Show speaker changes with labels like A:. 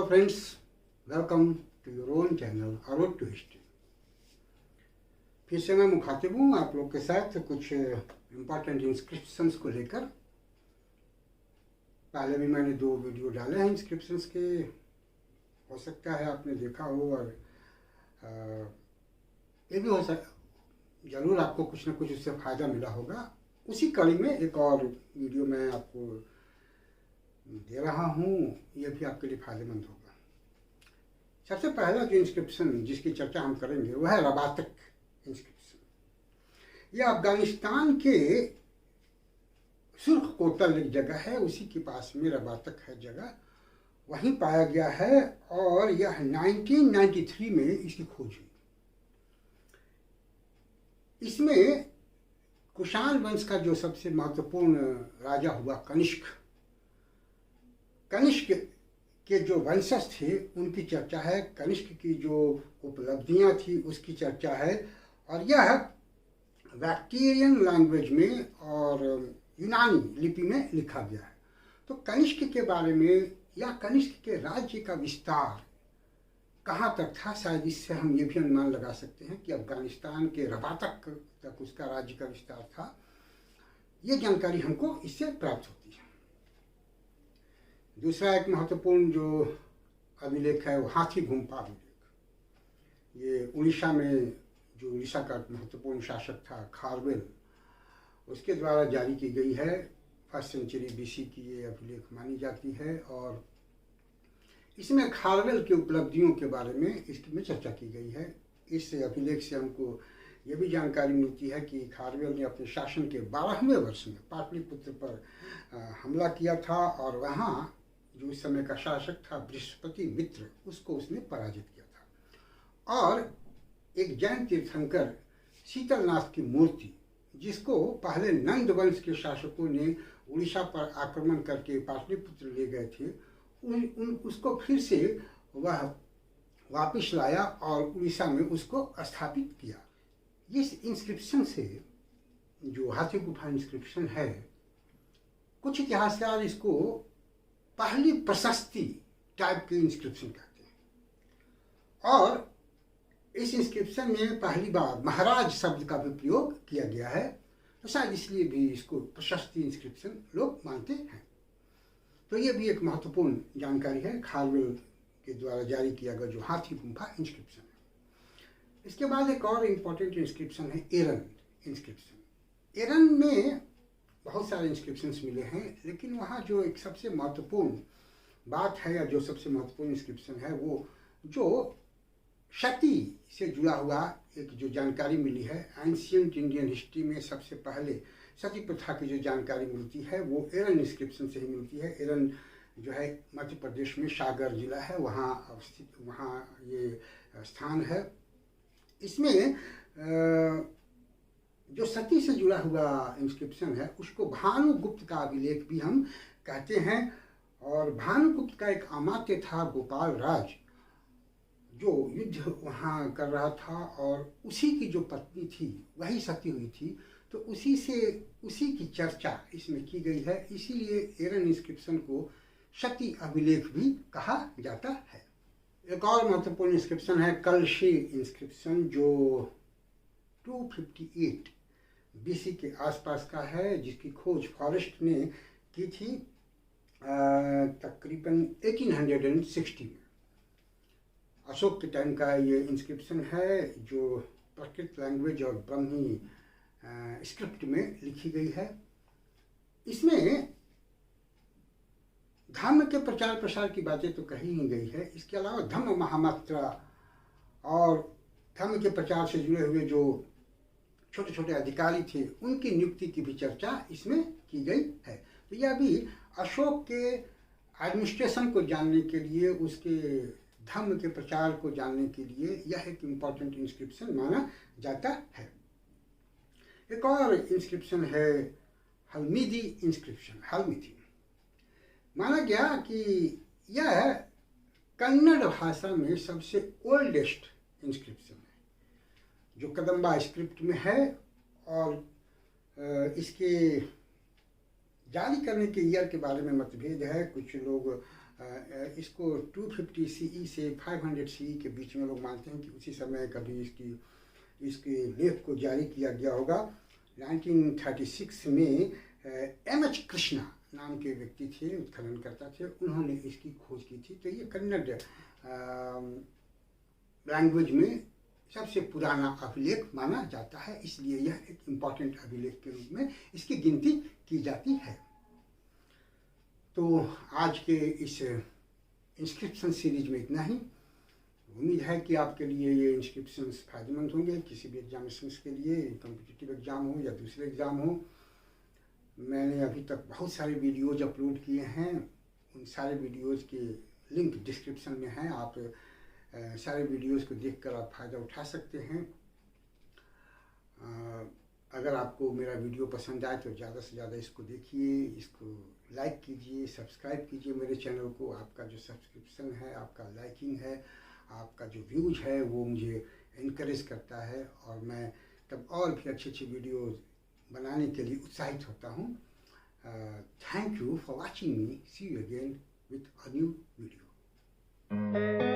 A: friends, welcome to your own channel A Road to History। फिर से मैं मुखातिब हूँ आप लोग के साथ कुछ इम्पॉर्टेंट इंस्क्रिप्शंस को लेकर। पहले भी मैंने 2 वीडियो डाले हैं इंस्क्रिप्शंस के, हो सकता है आपने देखा हो, और ये भी हो सकता ज़रूर आपको कुछ न कुछ उससे फ़ायदा मिला होगा। उसी कड़ी में एक और वीडियो मैं आपको दे रहा हूँ, यह भी आपके लिए फ़ायदेमंद होगा। सबसे पहला जो इंस्क्रिप्शन जिसकी चर्चा हम करेंगे वह है रबातक इंस्क्रिप्शन। यह अफगानिस्तान के सुर्ख कोतल एक जगह है, उसी के पास में रबातक है जगह, वहीं पाया गया है और यह 1993 में इसकी खोज हुई। इसमें कुषाण वंश का जो सबसे महत्वपूर्ण राजा हुआ कनिष्क के जो वंशज थे उनकी चर्चा है, कनिष्क की जो उपलब्धियां थी उसकी चर्चा है, और यह बैक्टीरियन लैंग्वेज में और यूनानी लिपि में लिखा गया है। तो कनिष्क के बारे में या कनिष्क के राज्य का विस्तार कहाँ तक था, शायद इससे हम ये भी अनुमान लगा सकते हैं कि अफगानिस्तान के रबातक तक उसका राज्य का विस्तार था। ये जानकारी हमको इससे प्राप्त होती है। दूसरा एक महत्वपूर्ण जो अभिलेख है वो हाथी गुम्फा अभिलेख। ये उड़ीसा में, जो उड़ीसा का महत्वपूर्ण शासक था खारवेल, उसके द्वारा जारी की गई है। 1st सेंचुरी BC की ये अभिलेख मानी जाती है और इसमें खारवेल की उपलब्धियों के बारे में इसमें चर्चा की गई है। इस अभिलेख से हमको ये भी जानकारी मिलती है कि खारवेल ने अपने शासन के 12वें वर्ष में पाटलिपुत्र पर हमला किया था और वहाँ जो उस समय का शासक था बृहस्पति मित्र, उसको उसने पराजित किया था। और एक जैन तीर्थंकर शीतलनाथ की मूर्ति, जिसको पहले नंद वंश के शासकों ने उड़ीसा पर आक्रमण करके पाटलिपुत्र ले गए थे, उसको फिर से वह वापस लाया और उड़ीसा में उसको स्थापित किया। इस इंस्क्रिप्शन से, जो हाथी गुफा इंस्क्रिप्शन है, कुछ इतिहासकार इसको पहली प्रशस्ति टाइप की इंस्क्रिप्शन कहते हैं, और इस इंस्क्रिप्शन में पहली बार महाराज शब्द का भी प्रयोग किया गया है, तो शायद इसलिए भी इसको प्रशस्ति इंस्क्रिप्शन लोग मानते हैं। तो ये भी एक महत्वपूर्ण जानकारी है खारवेल के द्वारा जारी किया गया जो हाथी गुम्फा इंस्क्रिप्शन है। इसके बाद एक और इम्पोर्टेंट इंस्क्रिप्शन है एरन इंस्क्रिप्शन। एरन में बहुत सारे इंस्क्रिप्शंस मिले हैं, लेकिन वहाँ जो एक सबसे महत्वपूर्ण बात है या जो सबसे महत्वपूर्ण इंस्क्रिप्शन है, वो जो सती से जुड़ा हुआ एक जो जानकारी मिली है। एंशिएंट इंडियन हिस्ट्री में सबसे पहले सती प्रथा की जो जानकारी मिलती है वो एरन इंस्क्रिप्शन से ही मिलती है। एरन जो है मध्य प्रदेश में सागर जिला है, वहाँ अवस्थित, वहाँ ये स्थान है। इसमें जो सती से जुड़ा हुआ इंस्क्रिप्शन है उसको भानुगुप्त का अभिलेख भी हम कहते हैं, और भानुगुप्त का एक अमात्य था गोपाल राज, जो युद्ध वहाँ कर रहा था और उसी की जो पत्नी थी वही सती हुई थी, तो उसी की चर्चा इसमें की गई है। इसीलिए एरन इंस्क्रिप्शन को सती अभिलेख भी कहा जाता है। एक और महत्वपूर्ण इंस्क्रिप्शन है कलशी इंस्क्रिप्शन, जो 258 BC के आसपास का है, जिसकी खोज फॉरेस्ट ने की थी तकरीबन 1860 में। अशोक के टाइम का ये इंस्क्रिप्शन है, जो प्राकृत लैंग्वेज और ब्राह्मी स्क्रिप्ट में लिखी गई है। इसमें धर्म के प्रचार प्रसार की बातें तो कही ही गई है, इसके अलावा धम्म महामात्रा और धर्म के प्रचार से जुड़े हुए जो छोटे छोटे अधिकारी थे उनकी नियुक्ति की भी चर्चा इसमें की गई है। तो यह भी अशोक के एडमिनिस्ट्रेशन को जानने के लिए, उसके धर्म के प्रचार को जानने के लिए यह एक इम्पॉर्टेंट इंस्क्रिप्शन माना जाता है। एक और इंस्क्रिप्शन है हल्मीदी इंस्क्रिप्शन। हल्मीदी माना गया कि यह कन्नड़ भाषा में सबसे ओल्डेस्ट इंस्क्रिप्शन है, जो कदम्बा स्क्रिप्ट में है, और इसके जारी करने के ईयर के बारे में मतभेद है। कुछ लोग इसको 250 CE से 500 CE के बीच में लोग मानते हैं कि उसी समय कभी इसके लेख को जारी किया गया होगा। 1936 में MH कृष्णा नाम के व्यक्ति थे, उत्खननकर्ता थे, उन्होंने इसकी खोज की थी। तो ये कन्नड़ लैंग्वेज में सबसे पुराना अभिलेख माना जाता है, इसलिए यह एक इम्पॉर्टेंट अभिलेख के रूप में इसकी गिनती की जाती है। तो आज के इस इंस्क्रिप्शन सीरीज में इतना ही। उम्मीद है कि आपके लिए ये इंस्क्रिप्शंस फायदेमंद होंगे, किसी भी एग्जामिनेशंस के लिए, कॉम्पिटिटिव एग्ज़ाम हो या दूसरे एग्ज़ाम हो। मैंने अभी तक बहुत सारे वीडियोज़ अपलोड किए हैं, उन सारे वीडियोज़ के लिंक डिस्क्रिप्शन में हैं। आप सारे वीडियोज़ को देखकर आप फ़ायदा उठा सकते हैं। अगर आपको मेरा वीडियो पसंद आए तो ज़्यादा से ज़्यादा इसको देखिए, इसको लाइक कीजिए, सब्सक्राइब कीजिए मेरे चैनल को। आपका जो सब्सक्रिप्शन है, आपका लाइकिंग है, आपका जो व्यूज है, वो मुझे इनकरेज करता है और मैं तब और भी अच्छे अच्छे वीडियोज़ बनाने के लिए उत्साहित होता हूँ। Thank you for watching me. See you again with a new video.